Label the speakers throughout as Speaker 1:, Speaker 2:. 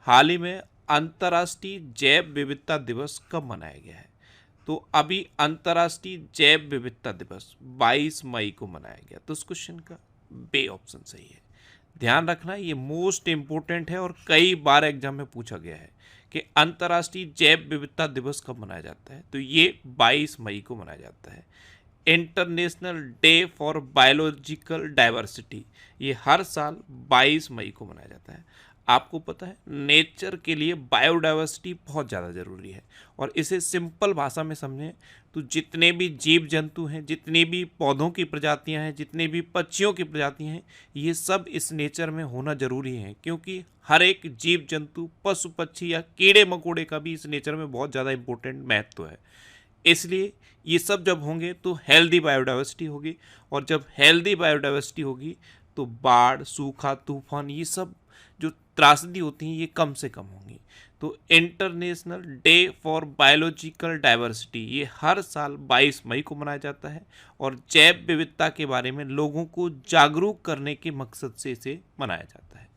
Speaker 1: हाल ही में अंतर्राष्ट्रीय जैव विविधता दिवस कब मनाया गया है? तो अभी अंतर्राष्ट्रीय जैव विविधता दिवस 22 मई को मनाया गया। तो इस क्वेश्चन का बे ऑप्शन सही है। ध्यान रखना, ये मोस्ट इम्पोर्टेंट है और कई बार एग्जाम में पूछा गया है कि अंतर्राष्ट्रीय जैव विविधता दिवस कब मनाया जाता है। तो ये 22 मई को मनाया जाता है। International day for biological diversity, ये हर साल 22 मई को मनाया जाता है। आपको पता है नेचर के लिए बायोडाइवर्सिटी बहुत ज़्यादा ज़रूरी है, और इसे सिंपल भाषा में समझें तो जितने भी जीव जंतु हैं, जितनी भी पौधों की प्रजातियां हैं, जितने भी पक्षियों की प्रजातियां हैं, ये सब इस नेचर में होना ज़रूरी है, क्योंकि हर एक जीव जंतु, पशु पक्षी या कीड़े मकोड़े का भी इस नेचर में बहुत ज़्यादा इंपॉर्टेंट महत्व है। इसलिए ये सब जब होंगे तो हेल्दी बायोडाइवर्सिटी होगी, और जब हेल्दी बायोडाइवर्सिटी होगी तो बाढ़, सूखा, तूफान, ये सब जो त्रासदी होती हैं ये कम से कम होंगी। तो international day for biological diversity ये हर साल 22 मई को मनाया जाता है, और जैव विविधता के बारे में लोगों को जागरूक करने के मकसद से इसे मनाया जाता है।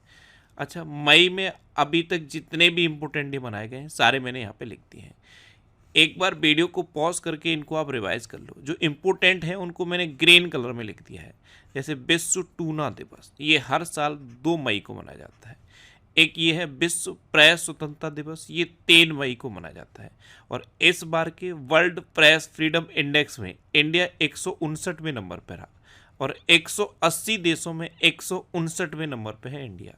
Speaker 1: अच्छा, मई में अभी तक जितने भी इम्पोर्टेंट डे मनाए गए हैं सारे मैंने यहाँ पे लिख दिए हैं। एक बार वीडियो को पॉज करके इनको आप रिवाइज कर लो। जो इम्पोर्टेंट हैं उनको मैंने ग्रीन कलर में लिख दिया है। जैसे विश्व टूना दिवस, ये हर साल 2 मई को मनाया जाता है। एक ये है विश्व प्रेस स्वतंत्रता दिवस, ये 3 मई को मनाया जाता है। और इस बार के वर्ल्ड प्रेस फ्रीडम इंडेक्स में इंडिया 159वें नंबर पर रहा, और 180 देशों में 159वें नंबर पर है इंडिया।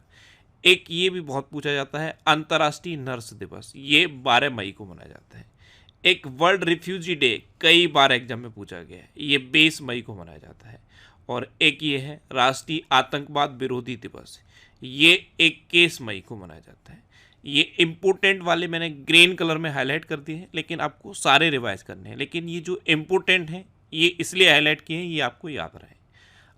Speaker 1: एक ये भी बहुत पूछा जाता है अंतर्राष्ट्रीय नर्स दिवस, ये 12 मई को मनाया जाता है। एक वर्ल्ड रिफ्यूजी डे कई बार एग्जाम में पूछा गया है, ये 20 मई को मनाया जाता है। और एक ये है राष्ट्रीय आतंकवाद विरोधी दिवस, ये 21 मई को मनाया जाता है। ये इम्पोर्टेंट वाले मैंने ग्रीन कलर में हाईलाइट कर दिए हैं, लेकिन आपको सारे रिवाइज करने हैं, लेकिन ये जो इम्पोर्टेंट हैं ये इसलिए हाईलाइट किए हैं ये आपको याद रहे।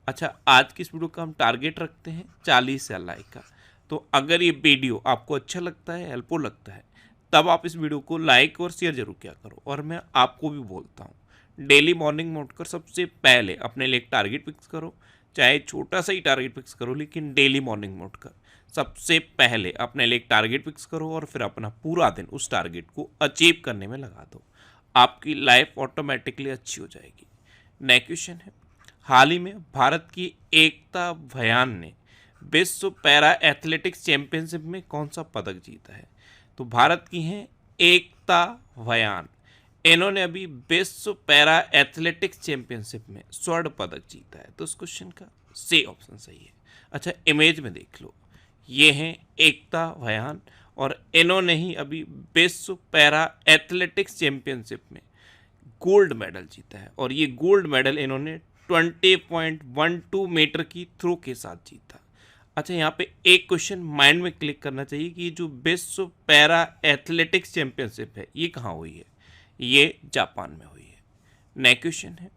Speaker 1: अच्छा, आज की इस वीडियो का हम टारगेट रखते हैं 40,000 लाइक का। तो अगर ये वीडियो आपको अच्छा लगता है, हेल्पफुल लगता है, तब आप इस वीडियो को लाइक और शेयर जरूर किया करो। और मैं आपको भी बोलता हूँ, डेली मॉर्निंग में उठकर सबसे पहले अपने लिए एक टारगेट फिक्स करो, चाहे छोटा सा ही टारगेट फिक्स करो, लेकिन डेली मॉर्निंग में उठकर सबसे पहले अपने लिए एक टारगेट फिक्स करो, और फिर अपना पूरा दिन उस टारगेट को अचीव करने में लगा दो। आपकी लाइफ ऑटोमेटिकली अच्छी हो जाएगी। नेक्स्ट क्वेश्चन है, हाल ही में भारत की एकता भयान ने विश्व पैरा एथलेटिक्स चैंपियनशिप में कौन सा पदक जीता है? तो भारत की हैं एकता भयान, इन्होंने अभी विश्व पैरा एथलेटिक्स चैंपियनशिप में स्वर्ण पदक जीता है। तो इस क्वेश्चन का सी ऑप्शन सही है। अच्छा, इमेज में देख लो, ये हैं एकता भयान, और इन्होंने ही अभी विश्व पैरा एथलेटिक्स चैंपियनशिप में गोल्ड मेडल जीता है, और ये गोल्ड मेडल इन्होंने 20.12 मीटर की थ्रो के साथ जीता। अच्छा, यहाँ पे एक क्वेश्चन माइंड में क्लिक करना चाहिए कि ये जो विश्व पैरा एथलेटिक्स चैंपियनशिप है ये कहाँ हुई है? ये जापान में हुई है। नेक्स्ट क्वेश्चन है,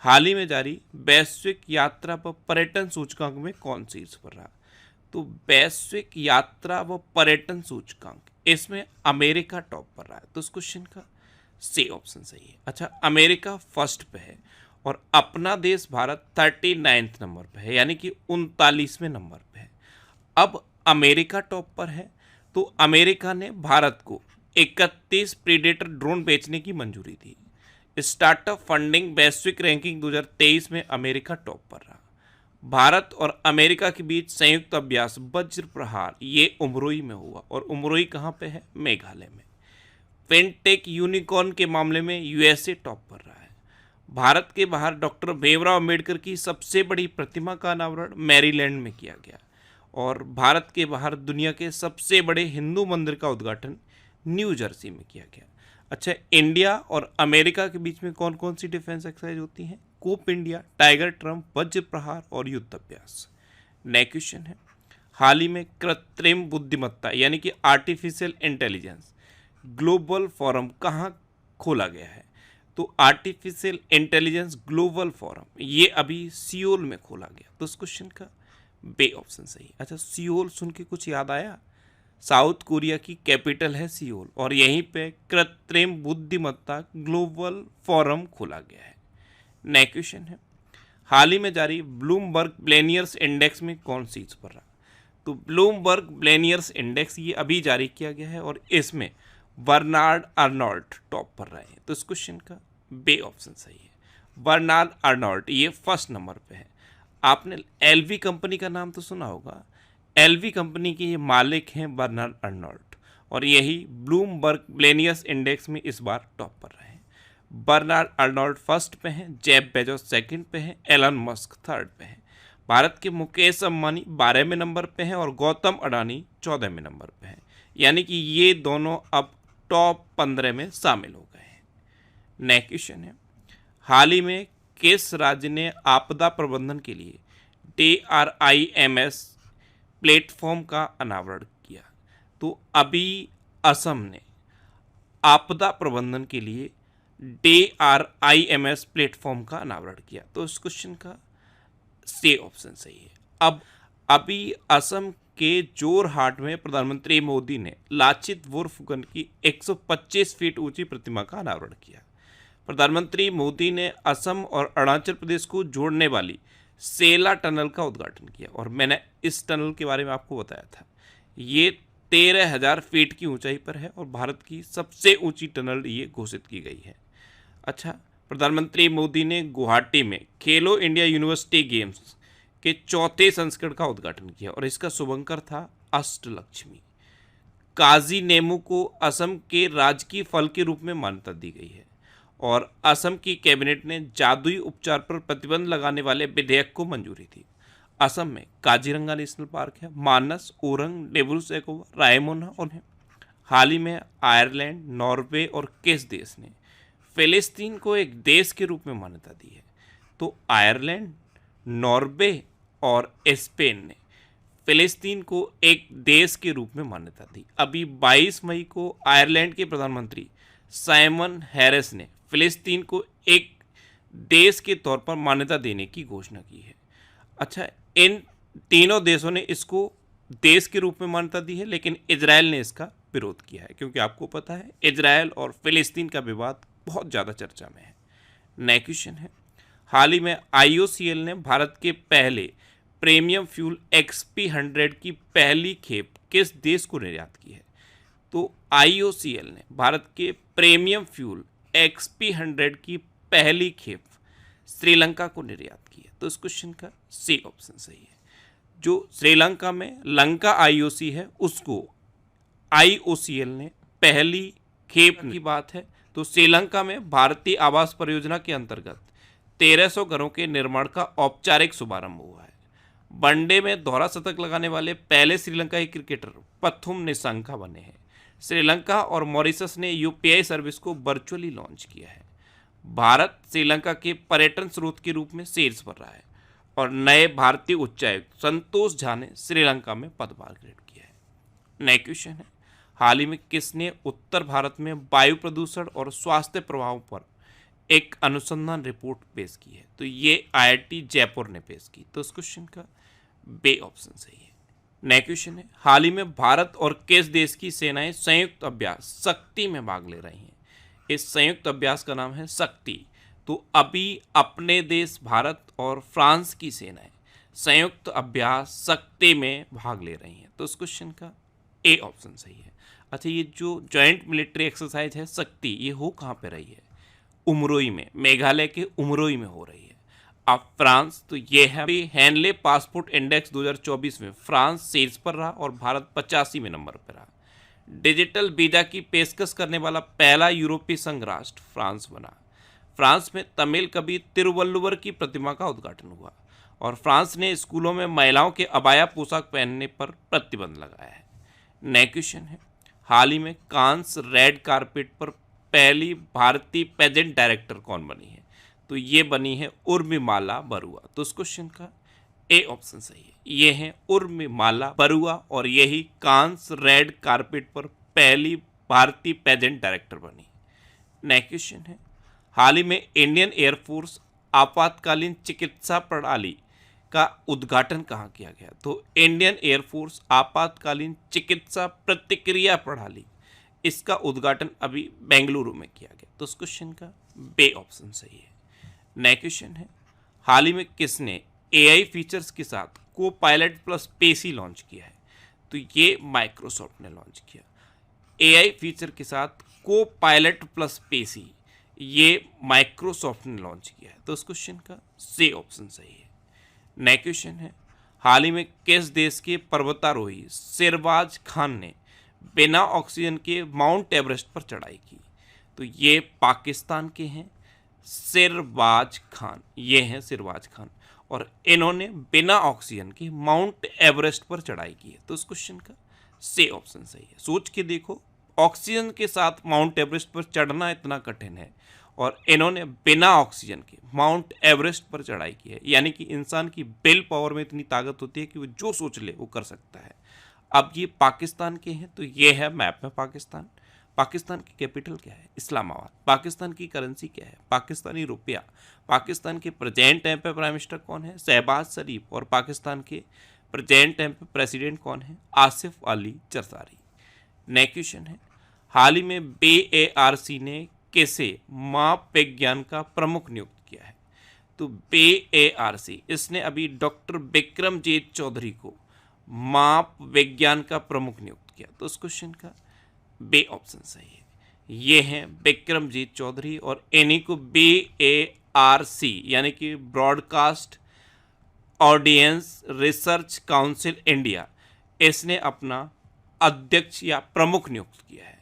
Speaker 1: हाल ही में जारी वैश्विक यात्रा व पर्यटन सूचकांक में कौन शीर्ष पर रहा? तो वैश्विक यात्रा व पर्यटन सूचकांक, इसमें अमेरिका टॉप पर रहा है। तो इस क्वेश्चन का सी ऑप्शन सही है। अच्छा, अमेरिका फर्स्ट पे है, और अपना देश भारत 39 नंबर पे है, यानी कि 39वें नंबर पे है। अब अमेरिका टॉप पर है, तो अमेरिका ने भारत को 31 प्रीडेटर ड्रोन बेचने की मंजूरी दी। स्टार्टअप फंडिंग वैश्विक रैंकिंग 2023 में अमेरिका टॉप पर रहा। भारत और अमेरिका के बीच संयुक्त अभ्यास वज्र प्रहार, ये उमरोई में हुआ, और उमरोई कहाँ पे है? मेघालय में। फिनटेक यूनिकॉर्न के मामले में यूएसए टॉप पर रहा है। भारत के बाहर डॉक्टर भीमराव अंबेडकर की सबसे बड़ी प्रतिमा का अनावरण मैरीलैंड में किया गया, और भारत के बाहर दुनिया के सबसे बड़े हिंदू मंदिर का उद्घाटन न्यू जर्सी में किया गया। अच्छा, इंडिया और अमेरिका के बीच में कौन कौन सी डिफेंस एक्सरसाइज होती हैं? कोप इंडिया, टाइगर ट्रम्प, वज्र प्रहार और युद्ध अभ्यास। नेक्स्ट क्वेश्चन है, हाल ही में कृत्रिम बुद्धिमत्ता यानी कि आर्टिफिशियल इंटेलिजेंस ग्लोबल फोरम कहाँ खोला गया है? तो आर्टिफिशियल इंटेलिजेंस ग्लोबल फोरम ये अभी सियोल में खोला गया। तो इस क्वेश्चन का बे ऑप्शन सही। अच्छा, सियोल सुन के कुछ याद आया? साउथ कोरिया की कैपिटल है सियोल, और यहीं पे कृत्रिम बुद्धिमत्ता ग्लोबल फोरम खोला गया है। नेक्स्ट क्वेश्चन है, हाल ही में जारी ब्लूमबर्ग बिलियनियर्स इंडेक्स में कौन शीर्ष पर रहा? तो ब्लूमबर्ग मिलेनियर्स इंडेक्स ये अभी जारी किया गया है और इसमें बर्नार्ड अर्नोल्ट टॉप पर रहे हैं। तो इस क्वेश्चन का बे ऑप्शन सही है। बर्नार्ड अर्नोल्ट ये फर्स्ट नंबर पे है। आपने एलवी कंपनी का नाम तो सुना होगा। एलवी कंपनी के ये मालिक हैं बर्नार्ड अर्नोल्ट और यही ब्लूमबर्ग मिलेनियर्स इंडेक्स में इस बार टॉप पर रहे हैं। बर्नार्ड अर्नोल्ट फर्स्ट पे हैं, जेफ बेजोस सेकंड पे हैं, एलन मस्क थर्ड पे हैं। भारत के मुकेश अंबानी 12वें नंबर पे हैं और गौतम अडानी 14वें नंबर पे हैं। यानी कि ये दोनों अब टॉप 15 में शामिल हो गए हैं। नेक्स्ट क्वेश्चन है, हाल ही में किस राज्य ने आपदा प्रबंधन के लिए DRIMS प्लेटफॉर्म का अनावरण किया? तो अभी असम ने आपदा प्रबंधन के लिए DRIMS प्लेटफॉर्म का अनावरण किया। तो इस क्वेश्चन का सी ऑप्शन सही है। अब अभी असम के जोरहाट में प्रधानमंत्री मोदी ने लाचित बोरफुकन की 125 फीट ऊंची प्रतिमा का अनावरण किया। प्रधानमंत्री मोदी ने असम और अरुणाचल प्रदेश को जोड़ने वाली सेला टनल का उद्घाटन किया और मैंने इस टनल के बारे में आपको बताया था। ये 13,000 फीट की ऊंचाई पर है और भारत की सबसे ऊंची टनल ये घोषित की गई है। अच्छा, प्रधानमंत्री मोदी ने गुवाहाटी में खेलो इंडिया यूनिवर्सिटी गेम्स के चौथे संस्करण का उद्घाटन किया और इसका शुभंकर था अष्टलक्ष्मी। काजी नेमू को असम के राजकीय फल के रूप में मान्यता दी गई है और असम की कैबिनेट ने जादुई उपचार पर प्रतिबंध लगाने वाले विधेयक को मंजूरी दी। असम में काजीरंगा नेशनल पार्क है, मानस, ओरंग, नेबुल सैकोवा, रायमोना और है। हाल ही में आयरलैंड, नॉर्वे और किस देश ने फिलिस्तीन को एक देश के रूप में मान्यता दी है? तो आयरलैंड, नॉर्वे और स्पेन ने फिलिस्तीन को एक देश के रूप में मान्यता दी। अभी 22 मई को आयरलैंड के प्रधानमंत्री साइमन हैरिस ने फिलिस्तीन को एक देश के तौर पर मान्यता देने की घोषणा की है। अच्छा, इन तीनों देशों ने इसको देश के रूप में मान्यता दी है, लेकिन इजराइल ने इसका विरोध किया है क्योंकि आपको पता है इजराइल और फिलिस्तीन का विवाद बहुत ज़्यादा चर्चा में है। नेक्स्ट क्वेश्चन है, हाल ही में IOCL ने भारत के पहले प्रीमियम फ्यूल XP100 की पहली खेप किस देश को निर्यात की है? तो IOCL ने भारत के प्रीमियम फ्यूल XP100 की पहली खेप श्रीलंका को निर्यात की है। तो इस क्वेश्चन का सी ऑप्शन सही है। जो श्रीलंका में लंका IOC है उसको IOCL ने पहली खेप की बात है। तो श्रीलंका में भारतीय आवास परियोजना के अंतर्गत 1300 घरों के निर्माण का औपचारिक शुभारंभ हुआ है। वनडे में दोहरा शतक लगाने वाले पहले श्रीलंकाई क्रिकेटर पथुम निशंका बने हैं। श्रीलंका और मॉरिशस ने UPI सर्विस को वर्चुअली लॉन्च किया है। भारत श्रीलंका के पर्यटन स्रोत के रूप में शीर्ष पर रहा है और नए भारतीय उच्चायुक्त संतोष झा ने श्रीलंका में पदभार ग्रहण किया है। नेक्स्ट क्वेश्चन है, हाल ही में किसने उत्तर भारत में वायु प्रदूषण और स्वास्थ्य प्रभाव पर एक अनुसंधान रिपोर्ट पेश की है? तो ये IIT जयपुर ने पेश की। तो इस क्वेश्चन का बे ऑप्शन सही है। नेक्स्ट क्वेश्चन है, हाल ही में भारत और किस देश की सेनाएं संयुक्त अभ्यास शक्ति में भाग ले रही हैं? इस संयुक्त अभ्यास का नाम है शक्ति। तो अभी अपने देश भारत और फ्रांस की सेनाएं संयुक्त अभ्यास शक्ति में भाग ले रही हैं। तो इस क्वेश्चन का ए ऑप्शन सही है। अच्छा, ये जो जॉइंट मिलिट्री एक्सरसाइज है शक्ति, ये हो कहाँ पे रही है? उमरोई में, मेघालय के उमरोई में हो रही है। अब फ्रांस, तो ये है अभी हैंडले पासपोर्ट इंडेक्स 2024 में फ्रांस शीर्ष पर रहा और भारत 85वें नंबर पर रहा। डिजिटल वीजा की पेशकश करने वाला पहला यूरोपीय संघ राष्ट्र फ्रांस बना। फ्रांस में तमिल कवि तिरुवल्लुवर की प्रतिमा का उद्घाटन हुआ और फ्रांस ने स्कूलों में महिलाओं के अबाया पोशाक पहनने पर प्रतिबंध लगाया है। नेक्स्ट क्वेश्चन है, हाल ही में कांस रेड कारपेट पर पहली भारतीय पेजेंट डायरेक्टर कौन बनी है? तो ये बनी है उर्मिमाला बरुआ। तो इस क्वेश्चन का ए ऑप्शन सही है। ये है उर्मिमाला बरुआ और यही कांस रेड कारपेट पर पहली भारतीय पेजेंट डायरेक्टर बनी। नेक्स्ट क्वेश्चन है, हाल ही में इंडियन एयरफोर्स आपातकालीन चिकित्सा प्रणाली का उद्घाटन कहाँ किया गया? तो इंडियन एयरफोर्स आपातकालीन चिकित्सा प्रतिक्रिया प्रणाली, इसका उद्घाटन अभी बेंगलुरु में किया गया। तो इस क्वेश्चन का बे ऑप्शन सही है। नेक्स्ट क्वेश्चन है, हाल ही में किसने AI फीचर्स के साथ को पायलट प्लस पेसी लॉन्च किया है? तो ये माइक्रोसॉफ्ट ने लॉन्च किया। एआई फीचर के साथ को पायलट प्लस पेसी ये माइक्रोसॉफ्ट ने लॉन्च किया है। तो उस क्वेश्चन का सी ऑप्शन सही है। नेक्स्ट क्वेश्चन है, हाल ही में किस देश के पर्वतारोही सिरबाज खान ने बिना ऑक्सीजन के माउंट एवरेस्ट पर चढ़ाई की? तो ये पाकिस्तान के हैं सिरबाज खान, ये हैं सिरबाज खान, और इन्होंने बिना ऑक्सीजन के माउंट एवरेस्ट पर चढ़ाई की है। तो उस क्वेश्चन का सी ऑप्शन सही है। सोच के देखो, ऑक्सीजन के साथ माउंट एवरेस्ट पर चढ़ना इतना कठिन है और इन्होंने बिना ऑक्सीजन के माउंट एवरेस्ट पर चढ़ाई की है। यानी कि इंसान की विल पावर में इतनी ताकत होती है कि वो जो सोच ले वो कर सकता है। अब ये पाकिस्तान के हैं, तो ये है मैप में पाकिस्तान। पाकिस्तान की कैपिटल क्या है? इस्लामाबाद। पाकिस्तान की करेंसी क्या है? पाकिस्तानी रुपया। पाकिस्तान के प्रेजेंट टाइम पे प्राइम मिनिस्टर कौन है? शहबाज शरीफ। और पाकिस्तान के प्रेजेंट टाइम पे प्रेसिडेंट कौन है? आसिफ अली जरदारी। नेक्स्ट क्वेश्चन है, हाल ही में BARC ने किसे माप विज्ञान का प्रमुख नियुक्त किया है? तो BARC इसने अभी डॉक्टर बिक्रमजीत चौधरी को माप विज्ञान का प्रमुख नियुक्त किया। तो उस क्वेश्चन का बी ऑप्शन सही है। ये हैं बिक्रमजीत चौधरी और इन्हीं को BARC यानी कि broadcast audience research council India, इसने अपना अध्यक्ष या प्रमुख नियुक्त किया है।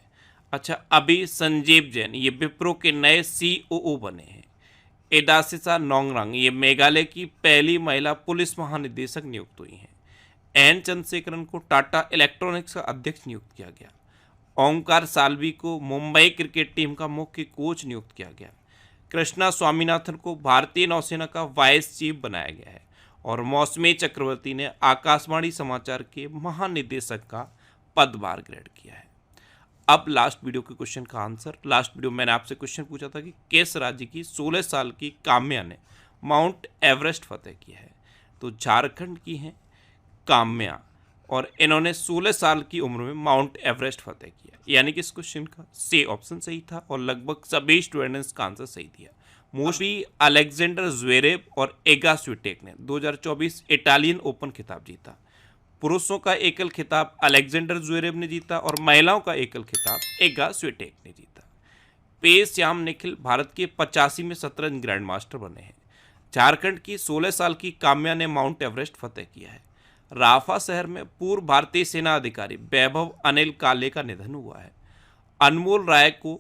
Speaker 1: अच्छा, अभी संजीव जैन ये विप्रो के नए COO बने हैं। एडासिसा नोंगरांग ये मेघालय की पहली महिला पुलिस महानिदेशक नियुक्त हुई हैं। एन चंद्रशेखरन को टाटा इलेक्ट्रॉनिक्स का अध्यक्ष नियुक्त किया गया। ओंकार साल्वी को मुंबई क्रिकेट टीम का मुख्य कोच नियुक्त किया गया। कृष्णा स्वामीनाथन को भारतीय नौसेना का वाइस चीफ बनाया गया है। और मौसमी चक्रवर्ती ने आकाशवाणी समाचार के महानिदेशक का पदभार ग्रहण किया है। अब लास्ट वीडियो के क्वेश्चन का आंसर। लास्ट वीडियो मैंने आपसे क्वेश्चन पूछा था कि किस राज्य की 16 साल की काम्या ने माउंट एवरेस्ट फतेह किया है? तो झारखंड की हैं काम्या, और इन्होंने 16 साल की उम्र में माउंट एवरेस्ट फतेह किया। यानी कि इस क्वेश्चन का सी ऑप्शन सही था और लगभग सभी स्टूडेंट्स का आंसर सही दिया। मोस्टली अलेक्जेंडर ज्वेरेव और एगा स्विटेक ने 2024 इटालियन ओपन खिताब जीता। पुरुषों का एकल खिताब अलेक्जेंडर ज्वेरेव ने जीता और महिलाओं का एकल खिताब एगा स्विटेक ने जीता। पेस श्याम निखिल भारत के 85वें शतरंज ग्रैंड मास्टर बने हैं। झारखंड की 16 साल की काम्या ने माउंट एवरेस्ट फतेह किया है। राफा शहर में पूर्व भारतीय सेना अधिकारी वैभव अनिल काले का निधन हुआ है। अनमोल राय को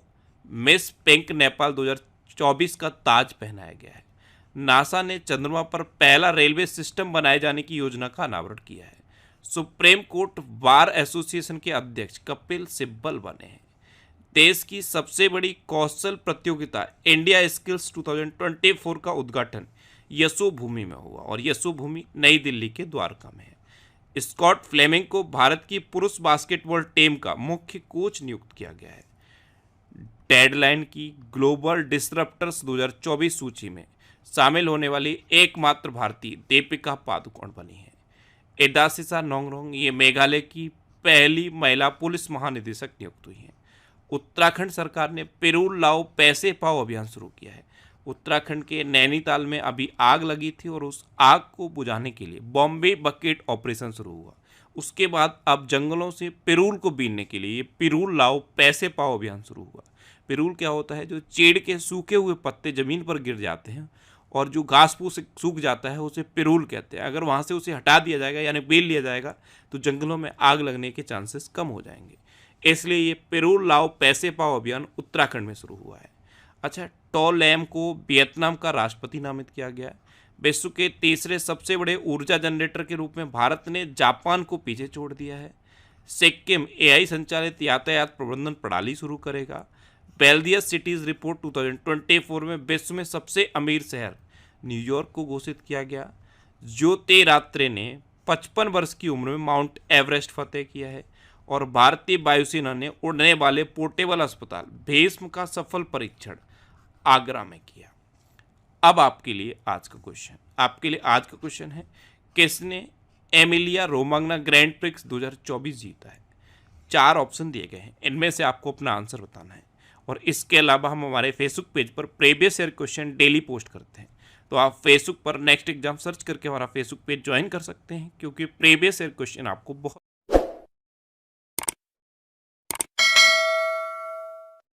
Speaker 1: मिस पिंक नेपाल 2024 का ताज पहनाया गया है। नासा ने चंद्रमा पर पहला रेलवे सिस्टम बनाए जाने की योजना का अनावरण किया है। सुप्रीम कोर्ट बार एसोसिएशन के अध्यक्ष कपिल सिब्बल बने हैं। देश की सबसे बड़ी कौशल प्रतियोगिता इंडिया स्किल्स 2024 का उद्घाटन यशोभूमि में हुआ और यशोभूमि नई दिल्ली के द्वारका में है। स्कॉट फ्लेमिंग को भारत की पुरुष बास्केटबॉल टीम का मुख्य कोच नियुक्त किया गया है। डेडलाइन की ग्लोबल डिसरप्टर्स 2024 सूची में शामिल होने वाली एकमात्र भारतीय दीपिका पादुकोण बनी है। एडासिसा नोंगरोंग ये मेघालय की पहली महिला पुलिस महानिदेशक नियुक्त हुई हैं। उत्तराखंड सरकार ने पिरूल लाओ पैसे पाओ अभियान शुरू किया है। उत्तराखंड के नैनीताल में अभी आग लगी थी और उस आग को बुझाने के लिए बॉम्बे बकेट ऑपरेशन शुरू हुआ। उसके बाद अब जंगलों से पिरूल को बीनने के लिए पिरूल लाओ पैसे पाओ अभियान शुरू हुआ। पिरूल क्या होता है? जो चीड़ के सूखे हुए पत्ते जमीन पर गिर जाते हैं और जो घास फूस सूख जाता है उसे पिरूल कहते हैं। अगर वहाँ से उसे हटा दिया जाएगा यानी बेल लिया जाएगा तो जंगलों में आग लगने के चांसेस कम हो जाएंगे। इसलिए ये पिरूल लाओ पैसे पाओ अभियान उत्तराखंड में शुरू हुआ है। अच्छा, टो लैम को वियतनाम का राष्ट्रपति नामित किया गया। विश्व के तीसरे सबसे बड़े ऊर्जा जनरेटर के रूप में भारत ने जापान को पीछे छोड़ दिया है। सिक्किम AI संचालित यातायात प्रबंधन प्रणाली शुरू करेगा। वेल्दियस सिटीज रिपोर्ट 2024 में विश्व में सबसे अमीर शहर न्यूयॉर्क को घोषित किया गया। ज्योतिरात्रे ने 55 वर्ष की उम्र में माउंट एवरेस्ट फतेह किया है। और भारतीय वायुसेना ने उड़ने वाले पोर्टेबल अस्पताल भीष्म का सफल परीक्षण आगरा में किया। अब आपके लिए आज का क्वेश्चन है, किसने एमिलिया रोमांगना ग्रैंड प्रिक्स 2024 जीता है? 4 ऑप्शन दिए गए हैं, इनमें से आपको अपना आंसर बताना है। और इसके अलावा हम हमारे फेसबुक पेज पर previous year question daily post करते हैं, तो आप फेसबुक पर नेक्स्ट एग्जाम सर्च करके हमारा फेसबुक पेज ज्वाइन कर सकते हैं, क्योंकि प्रीवियस ईयर क्वेश्चन आपको बहुत